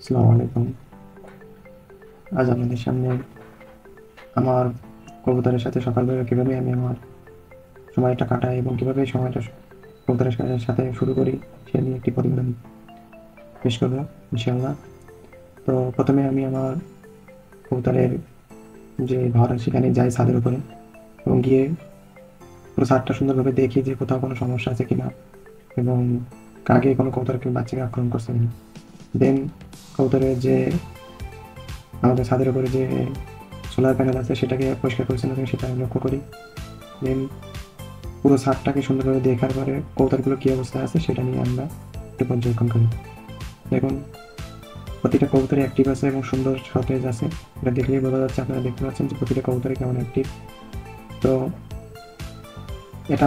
আসসালামু আলাইকুম। আজ আপনাদের সামনে আমার কবুতরের সাথে সকালবেলা কীভাবে আমি আমার সময়টা কাটাই এবং কীভাবে সময়টা কবুতরের সাথে শুরু করি সে নিয়ে একটি প্রতিবেদন পেশ করবো ইনশাআল্লাহ। তো প্রথমে আমি আমার কবুতরের যে ঘর সেখানে যাই ছাদের উপরে এবং গিয়ে পুরো ছাদটা সুন্দরভাবে দেখি যে কোথাও কোনো সমস্যা আছে কিনা এবং আগে কোনো কবুতরকে বাচ্চাকে আক্রমণ করছে কিনা। দেন কবুতরের যে আমাদের ছাদের উপরে যে সোলার প্যানেল আছে সেটাকে পরিষ্কার পরিচ্ছন্ন করে সেটা আমি লক্ষ্য করি। দেন পুরো ছাদটাকে সুন্দরভাবে দেখার পরে কবুতরগুলো কী অবস্থায় আছে সেটা নিয়ে আমরা একটু পর্যবেক্ষণ করি। দেখুন প্রতিটা কবুতরই অ্যাক্টিভ আছে এবং সুন্দর সতেজ আছে, এটা দেখলেই বোঝা যাচ্ছে। আপনারা দেখতে পাচ্ছেন যে প্রতিটা কবুতরই কেমন অ্যাক্টিভ। তো এটা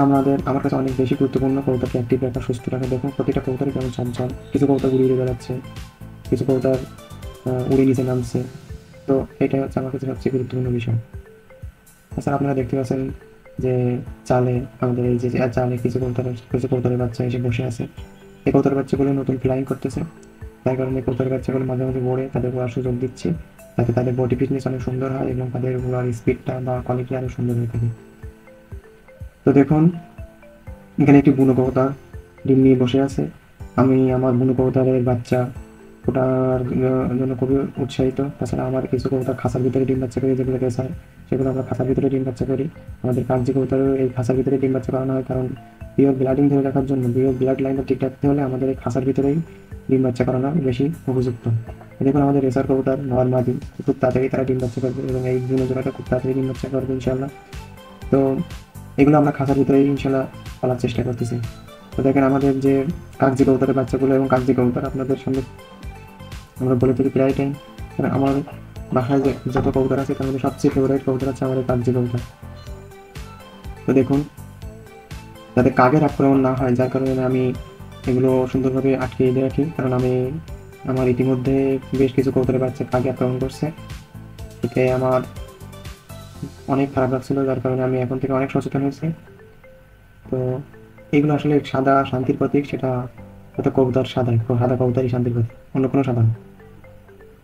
আমার কাছে অনেক বেশি গুরুত্বপূর্ণ, কবুতরকে অ্যাক্টিভ রাখা, সুস্থ রাখা। দেখুন প্রতিটা কবুতরই কেমন চঞ্চল, কিছু কবুতর উড়ে উড়ে বেড়াচ্ছে, কিছু কবুতর উড়ে নিচে নামছে। তো এটাই হচ্ছে আমার কাছে সবচেয়ে গুরুত্বপূর্ণ বিষয়। তাছাড়া আপনারা দেখতে পাচ্ছেন যে চালে আমাদের এই যে চালে কিছু কবুতরের বাচ্চা এসে বসে আছে। এই কবুতরের বাচ্চাগুলো নতুন ফ্লাইং করতেছে, তাই কারণে কবুতরের বাচ্চাগুলো মাঝে মাঝে ভরে তাদের ওড়ার সুযোগ দিচ্ছি, যাতে তাদের বডি ফিটনেস অনেক সুন্দর হয় এবং তাদের ওড়ার স্পিডটা বা কোয়ালিটি আরও সুন্দর হয়ে থাকে। তো দেখুন এখানে একটি বুনো কবুতর ডিম নিয়ে বসে আছে। আমি আমার বুনো কবুতরের বাচ্চা ওটার জন্য খুবই উৎসাহিত। তাছাড়া আমার কিছু কবুতর খাঁচার ভিতরে ডিম বাচ্চা করে, যেগুলো রেসার, সেগুলো আমরা খাঁচার ভিতরে ডিম বাচ্চা করি। আমাদের কাগজি কবুতরেও এই খাঁচার ভিতরে ডিম বাচ্চা করানো হয়, কারণ পিওর ব্লাডিং ধরে রাখার জন্য, পিওর ব্লাড লাইনটা ঠিক রাখতে হলে আমাদের এই খাঁচার ভিতরেই ডিম বাচ্চা করানো বেশি উপযুক্ত। দেখুন আমাদের রেসার কবুতর নর্মাদি খুব তাড়াতাড়ি তারা ডিম বাচ্চা করবে এবং এই দুনো জোড়াটা খুব তাড়াতাড়ি ডিম বাচ্চা করবে ইনশাআল্লাহ। তো এগুলো আমরা খাঁচার ভিতরেই ইনশাআল্লাহ পালার চেষ্টা করতেছি। তো দেখেন আমাদের যে কাগজি কবুতরের বাচ্চাগুলো এবং কাগজি কবুতর আপনাদের সামনে আমরা বলে থাকি প্রায় টাইম, কারণ আমার বাসায় যত কবুতর আছে তার মধ্যে সবচেয়ে ফেভারিট কবুতর আছে আমাদের কাগজি কবুতর। তো দেখুন যাতে কাকের আক্রমণ না হয়, যার কারণে আমি এগুলো সুন্দরভাবে আটকে দিয়ে রাখি, কারণ আমার ইতিমধ্যে বেশ কিছু কবুতরের বাচ্চা কাকে আক্রমণ করছে। এতে আমার অনেক খারাপ লাগছিল, যার কারণে আমি এখন থেকে অনেক সচেতন হয়েছি। তো এগুলো আসলে সাদা শান্তির প্রতীক, সেটা হয়তো কবুতর সাদা কবুতরই শান্তির প্রতীক, অন্য কোনো সাদা না।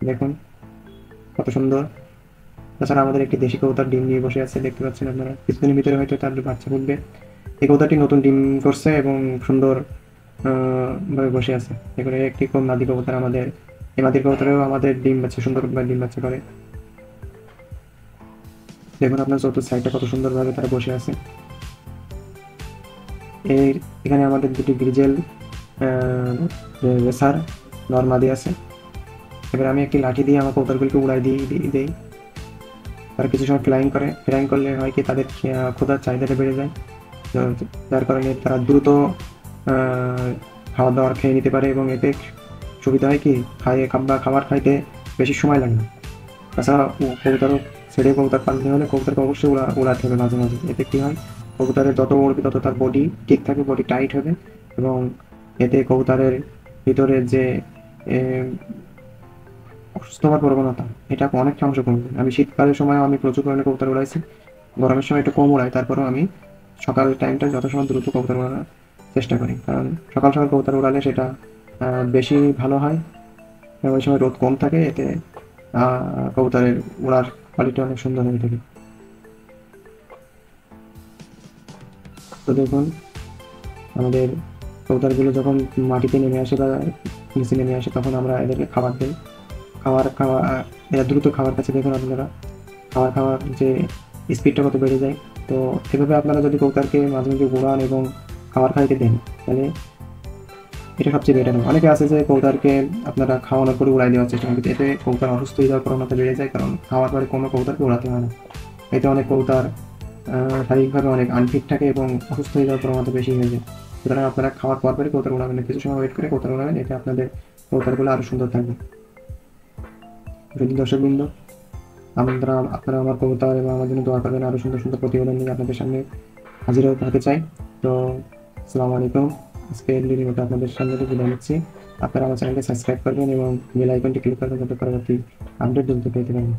দেখুন কত সুন্দর। তাছাড়া আমাদের একটি দেশি কবুতর ডিম নিয়ে বসে আছে, দেখতে পাচ্ছেন আপনারা। কিছুদিনের ভিতরে হয়তো তার বাচ্চা ফুটবে। এই কবুতরটি নতুন ডিম করছে এবং সুন্দর ভাবে বসে আছে। এখানে একটি কোন মাদি কবুতর আমাদের, এই মাদি কবুতরেও আমাদের ডিম বাচ্চা সুন্দর ডিম বাচ্চা করে। দেখুন আপনার চতুর্থ সাইডটা কত সুন্দরভাবে তারা বসে আছে। এখানে আমাদের দুটি গ্রিজেল রেসার নর্মাদি আছে। এবার আমি একটি লাঠি দিয়ে আমার কবুতরগুলিকে উড়াই দিই। তারা কিছু সময় ফ্লাইং করলে হয় কি তাদের ক্ষুধার চাহিদাটা বেড়ে যায়, যার কারণে তারা দ্রুত খাবার দাবার খেয়ে নিতে পারে এবং এতে সুবিধা হয় কি খাবার খাইতে বেশি সময় লাগে না। তাছাড়া কবুতরও ছেড়ে কবুতর পালতে হলে কবুতরকে অবশ্যই উড়াতে হবে মাঝে মাঝে। এতে কী হয়, কবুতরের যত উড়বে তত তার বডি ঠিক থাকে, বডি টাইট হবে এবং এতে কবুতরের ভিতরে যে অসুস্থ হওয়ার প্রবণতা এটা অনেকটা অংশ কমবে। আমি শীতকালের সময় আমি প্রচুর পরিমাণে কবুতর উড়াইছি, গরমের সময় একটু কম উড়াই, তারপরেও আমি সকালের টাইমটা যত সময় দ্রুত কবুতর উড়ানোর চেষ্টা করি, কারণ সকাল সকাল কবুতর উড়ালে সেটা বেশি ভালো হয় এবং ওই সময় রোদ কম থাকে, এতে কবুতরের উড়ার কোয়ালিটি অনেক সুন্দর হয়ে থাকে। তো দেখুন আমাদের কবুতরগুলো যখন মাটিতে নেমে আসে বা নিচে নেমে আসে তখন আমরা এদেরকে খাবার দিই। খাওয়া এরা দ্রুত খাবার কাছে, দেখুন আপনারা খাওয়ার যে স্পিডটা কত বেড়ে যায়। তো এভাবে আপনারা যদি কবুতরকে মাঝে মাঝে ঘোরান এবং খাবার খাইতে দেন তাহলে এটা সবচেয়ে বেটার হয়। অনেকে আছে যে কবুতরকে আপনারা খাওয়ানোর পরে উড়াই দেওয়ার চেষ্টা করতে, এতে কবুতর অসুস্থ হয়ে যাওয়ার প্রবণতা বেড়ে যায়, কারণ খাওয়ার পরে কোনো কবুতরকে উড়াতে হয় না। এতে অনেক কবুতর শারীরিকভাবে অনেক আনফিট থাকে এবং অসুস্থ হয়ে যাওয়ার প্রবণতা বেশি হয়ে যায়। সুতরাং আপনারা খাওয়ার পর পরে কবুতর উড়াবেন না, কিছু সময় ওয়েট করে কবুতর উড়াবেন, এতে আপনাদের কবুতরগুলো আরও সুন্দর থাকবে। যদি দর্শকবৃন্দ আপনারা আমার কবুতর এবং আমার জন্য দোয়া করবেন, আরও সুন্দর সুন্দর প্রতিবেদন নিয়ে আপনাদের সামনে হাজির হতে চাই। তো আসসালামু আলাইকুম। আজকে ভিডিওটা আপনাদের সামনে বিদায় নিচ্ছি। আপনারা আমার চ্যানেলকে সাবস্ক্রাইব করবেন এবং বেল আইকনটি ক্লিক করবেন যাতে পরবর্তী আপডেট দ্রুত পেতে পারেন।